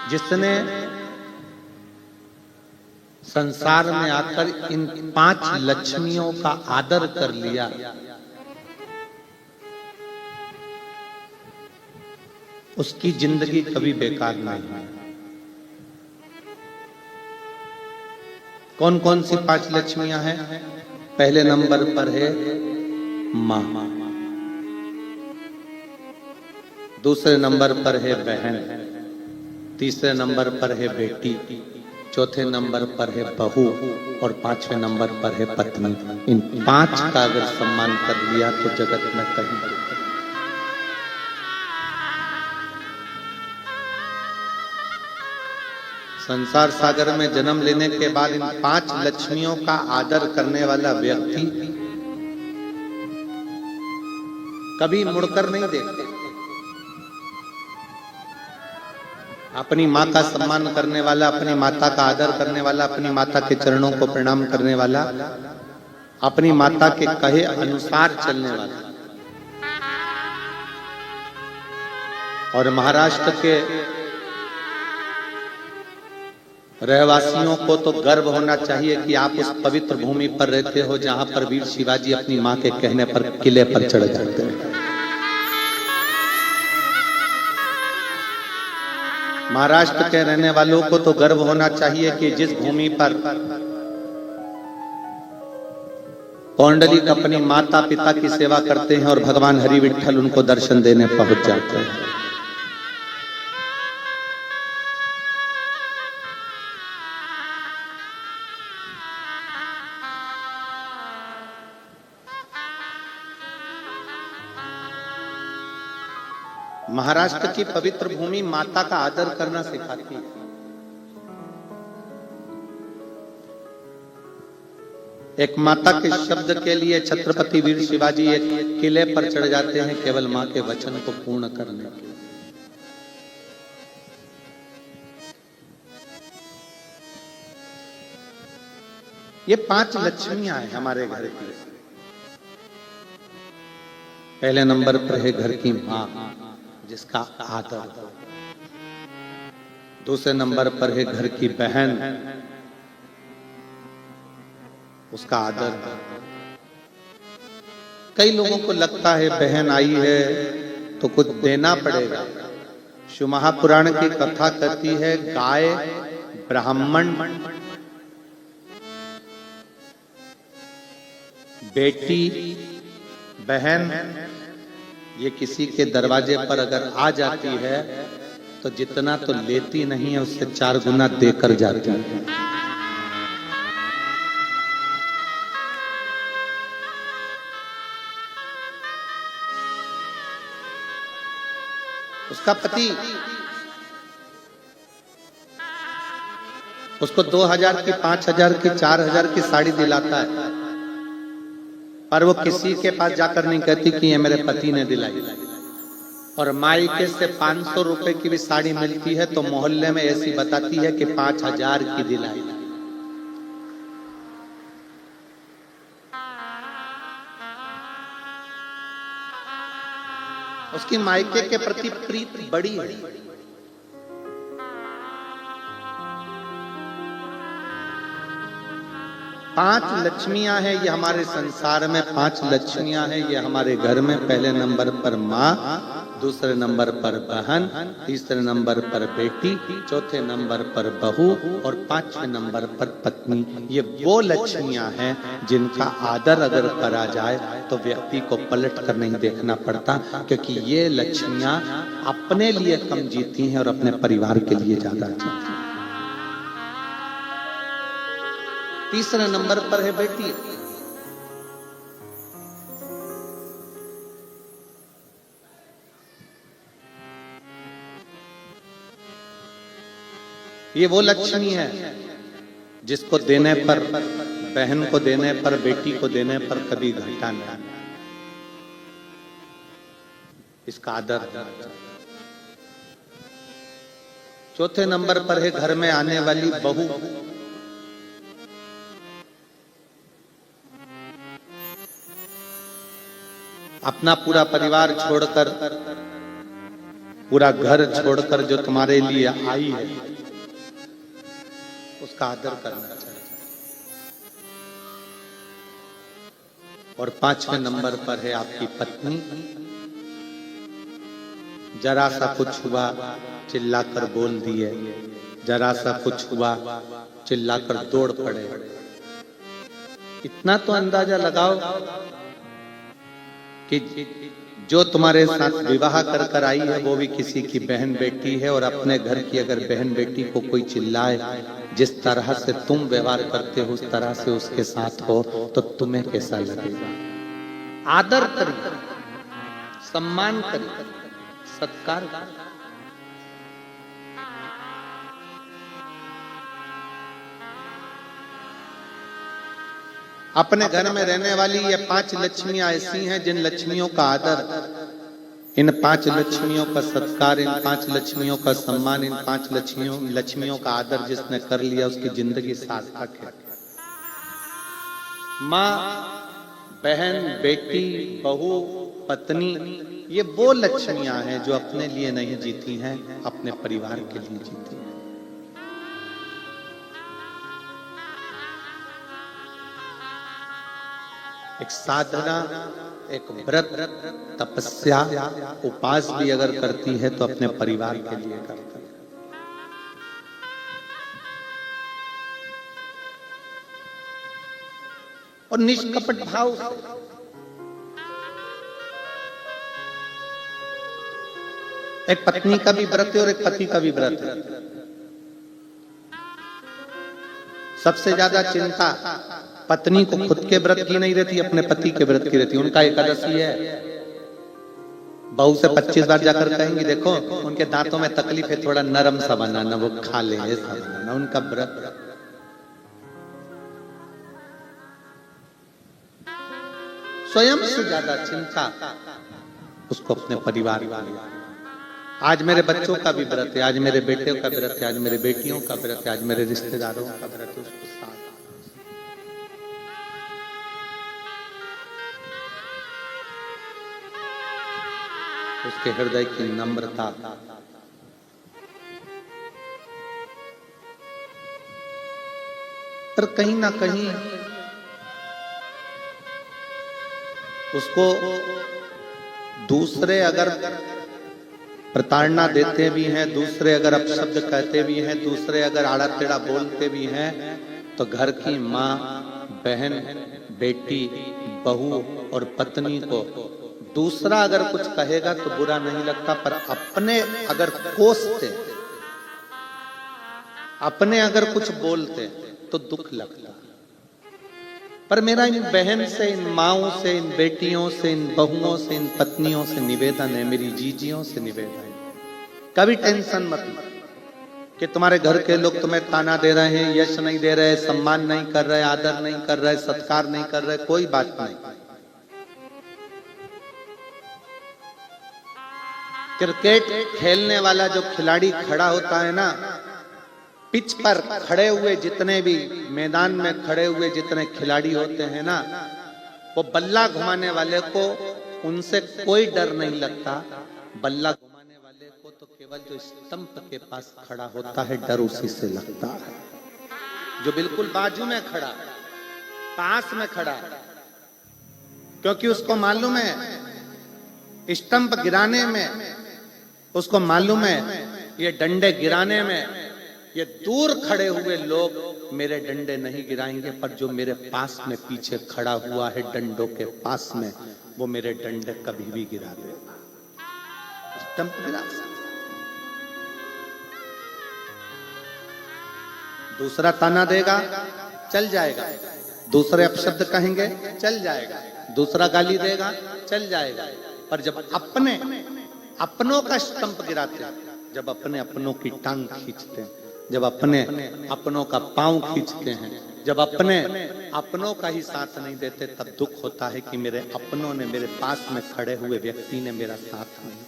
जिसने संसार में आकर इन 5 लक्ष्मियों का आदर कर लिया, उसकी जिंदगी कभी बेकार नहीं है। कौन कौन सी 5 लक्ष्मियां हैं? पहले नंबर पर है मां, दूसरे नंबर पर है बहन, तीसरे नंबर पर है बेटी, चौथे नंबर पर है बहू और 5वें नंबर पर है पत्नी। इन 5 का अगर सम्मान कर लिया तो जगत में कहीं संसार सागर में जन्म लेने के बाद इन 5 लक्ष्मियों का आदर करने वाला व्यक्ति कभी मुड़कर नहीं देखते। अपनी माँ का सम्मान करने वाला, अपनी माता का आदर करने वाला, अपनी माता के चरणों को प्रणाम करने वाला, अपनी माता के कहे अनुसार चलने वाला। और महाराष्ट्र के रहवासियों को तो गर्व होना चाहिए कि आप उस पवित्र भूमि पर रहते हो जहां पर वीर शिवाजी अपनी मां के कहने पर किले पर चढ़ जाते हैं। महाराष्ट्र के रहने वालों को तो गर्व होना चाहिए कि जिस भूमि पर पौंडलिक अपनी माता पिता की सेवा करते हैं और भगवान हरि विठ्ठल उनको दर्शन देने पहुंच जाते हैं। महाराष्ट्र की पवित्र भूमि माता का आदर करना सिखाती है। एक माता के शब्द के लिए छत्रपति वीर शिवाजी एक किले पर चढ़ जाते हैं केवल मां के वचन को पूर्ण करने के लिए। ये 5 लक्ष्मियां हैं हमारे घर की। पहले नंबर पर है घर की मां जिसका आदर, दूसरे नंबर पर है घर की बहन, उसका आदर। कई लोगों को लगता है बहन आई है तो कुछ देना पड़ेगा। शिव महापुराण की कथा कहती है गाय, ब्राह्मण, बेटी, बहन ये किसी के दरवाजे पर अगर आ जाती है तो जितना तो लेती नहीं है उससे 4 गुना देकर जाती है। उसका पति उसको 2000 की, 5000 की, 4000 की साड़ी दिलाता है, पर वो किसी के पास जाकर नहीं कहती कि ये मेरे पति ने दिलाई। और मायके से 500 रुपए की भी साड़ी मिलती है तो मोहल्ले में ऐसी बताती है कि 5000 की दिलाई। उसकी मायके के प्रति प्रीत बड़ी है। पांच लक्ष्मियां हैं ये हमारे संसार में, 5 लक्ष्मियां हैं ये हमारे घर में। पहले नंबर पर माँ, दूसरे नंबर पर बहन, तीसरे नंबर पर बेटी, चौथे नंबर पर बहू और 5वें नंबर पर पत्नी। ये वो लक्ष्मियां हैं जिनका आदर अगर करा जाए तो व्यक्ति को पलट कर नहीं देखना पड़ता, क्योंकि ये लक्ष्मियां अपने लिए कम जीती हैं और अपने परिवार के लिए ज्यादा जीती हैं। तीसरे नंबर पर है बेटी। ये वो लक्ष्मी है जिसको देने पर, बहन को देने पर, बेटी को देने पर कभी घाटा नहीं, इसका आदर। चौथे नंबर पर है घर में आने वाली बहू। अपना पूरा परिवार छोड़कर पूरा घर छोड़कर जो तुम्हारे लिए आई है उसका आदर करना चाहिए। और 5वें नंबर पर है आपकी पत्नी। जरा सा कुछ हुआ चिल्लाकर बोल दिए, जरा सा कुछ हुआ चिल्लाकर दौड़ पड़े। इतना तो अंदाजा लगाओ कि जो तुम्हारे साथ विवाह कर कर आई है वो भी किसी की बहन बेटी है, और अपने घर की अगर बहन बेटी को कोई चिल्लाए, जिस तरह से तुम व्यवहार करते हो उस तरह से उसके साथ हो तो तुम्हें कैसा लगेगा? आदर करिए, सम्मान करिए, सत्कार करिए। अपने घर में रहने वाली ये 5 लक्ष्मियां ऐसी हैं जिन लक्ष्मियों का आदर, इन 5 लक्ष्मियों का सत्कार, इन 5 लक्ष्मियों का सम्मान, इन 5 लक्ष्मियों का आदर जिसने कर लिया उसकी जिंदगी सार्थक है। माँ, बहन, बेटी, बहू, पत्नी, ये वो लक्ष्मियां हैं जो अपने लिए नहीं जीती हैं, अपने परिवार के लिए जीती हैं। एक साधना, एक व्रत, तपस्या, उपास भी अगर करती है तो अपने परिवार के लिए करती है। और निष्कपट भाव से एक पत्नी का भी व्रत है और एक पति का भी व्रत है। सबसे ज्यादा चिंता पत्नी को खुद के व्रत की नहीं रहती, अपने पति के व्रत की रहती। उनका एकादशी है, बहू से 25 बार जाकर कहेंगी देखो उनके दांतों में तकलीफ है, थोड़ा नरम सा बनाना, वो खा ले, ऐसा बनाना उनका व्रत। स्वयं से ज्यादा चिंता उसको अपने परिवार की। आज मेरे बच्चों का भी व्रत है, आज मेरे बेटे का व्रत है, आज मेरे बेटियों का व्रत है, आज मेरे रिश्तेदारों का व्रत है, उसको साथ उसके हृदय की नम्रता, पर कहीं ना कहीं उसको दूसरे अगर प्रताड़ना देते भी हैं, दूसरे अगर अपशब्द कहते भी हैं, दूसरे अगर आड़ा टेढ़ा बोलते भी हैं, तो घर की माँ, बहन, बेटी, बहू और पत्नी को दूसरा अगर कुछ कहेगा तो बुरा नहीं लगता, पर अपने अगर कोसते, अपने अगर कुछ बोलते तो दुख लगता। पर मेरा इन बहन से, इन माओं से, इन बेटियों से, इन बहुओं से, इन पत्नियों से निवेदन है, मेरी जीजियों से निवेदन है, कभी टेंशन मत लो कि तुम्हारे घर के लोग तुम्हें ताना दे रहे हैं, यश नहीं दे रहे, सम्मान नहीं कर रहे, आदर नहीं कर रहे, सत्कार नहीं कर रहे, कोई बात नहीं। क्रिकेट खेलने वाला जो खिलाड़ी खड़ा होता है ना, पिच पर खड़े हुए जितने भी मैदान में खड़े हुए जितने खिलाड़ी होते हैं ना, वो बल्ला घुमाने वाले को उनसे कोई डर नहीं लगता। बल्ला घुमाने वाले को तो केवल जो स्टंप के पास खड़ा होता है डर उसी से लगता है, जो बिल्कुल बाजू में खड़ा, पास में खड़ा, क्योंकि उसको मालूम है स्टंप गिराने में, उसको मालूम है ये डंडे गिराने में ये दूर खड़े हुए लोग मेरे डंडे नहीं गिराएंगे, पर जो मेरे पास में पीछे खड़ा हुआ है डंडों के पास में, वो मेरे डंडे कभी भी गिरा देगा। स्टंप गिरा, दूसरा ताना देगा चल जाएगा, दूसरे अपशब्द कहेंगे चल जाएगा, दूसरा गाली देगा चल जाएगा, पर जब अपनों का स्टंप गिराते हैं, जब अपने अपनों की टांग खींचते हैं, जब अपने अपनों का पांव खींचते हैं, जब अपने अपनों का ही साथ नहीं देते, तब दुख होता है कि मेरे अपनों ने, मेरे पास में खड़े हुए व्यक्ति ने मेरा साथ नहीं।